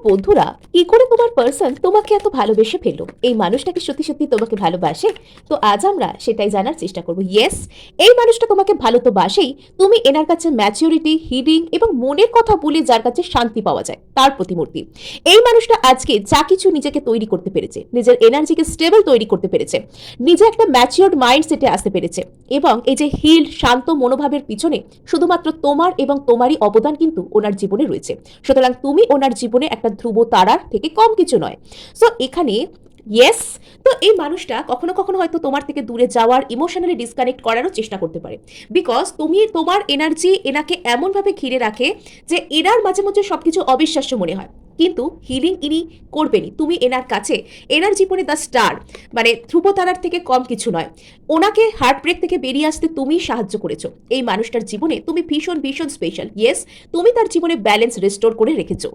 বন্ধুরা, কি করে তোমার পার্সন তোমাকে এত ভালোবেসে ফেললো? এই মানুষটাকে সত্যি সত্যি তোমাকে ভালোবাসে? তো আজ আমরা সেটাই জানার চেষ্টা করব। ইয়েস, এই মানুষটা তোমাকে ভালো তো বাসেই। তুমি এনার কাছে ম্যাচিউরিটি, হিলিং এবং মনের কথা বলে যার কাছে শান্তি পাওয়া যায় তার প্রতিমূর্তি। এই মানুষটা আজকে যা কিছু নিজেকে তৈরি করতে পেরেছে, নিজের এনার্জিকে স্টেবল তৈরি করতে পেরেছে, নিজে একটা ম্যাচিওর্ড মাইন্ডসেটে আসতে পেরেছে, এবং এই যে হিল শান্ত মনোভাবের পিছনে শুধুমাত্র তোমার এবং তোমারই অবদান কিন্তু ওনার জীবনে রয়েছে। সুতরাং তুমি ওনার জীবনে একটা ধ্রুব তারার থেকে কম কিছু নয়। সো এখানে ইয়েস, তো এই মানুষটা কখনো কখনো হয়তো তোমার থেকে দূরে যাওয়ার, ইমোশনালি ডিসকানেক্ট করারও চেষ্টা করতে পারে। বিকজ তুমি তোমার এনার্জি এনাকে এমনভাবে ঘিরে রাখে যে এনার মাঝে মাঝে সবকিছু অবিশ্বাস্য মনে হয়। কিন্তু হিলিং ইনি করবেনই। তুমি এনার কাছে, এনার জীবনে দ্য স্টার, মানে ধ্রুবতারার থেকে কম কিছু নয়। ওনাকে হার্ট ব্রেক থেকে বেরিয়ে আসতে তুমি সাহায্য করেছো। এই মানুষটার জীবনে তুমি ভীষণ ভীষণ স্পেশাল। ইয়েস, তুমি তার জীবনে ব্যালেন্স রেস্টোর করে রেখেছো।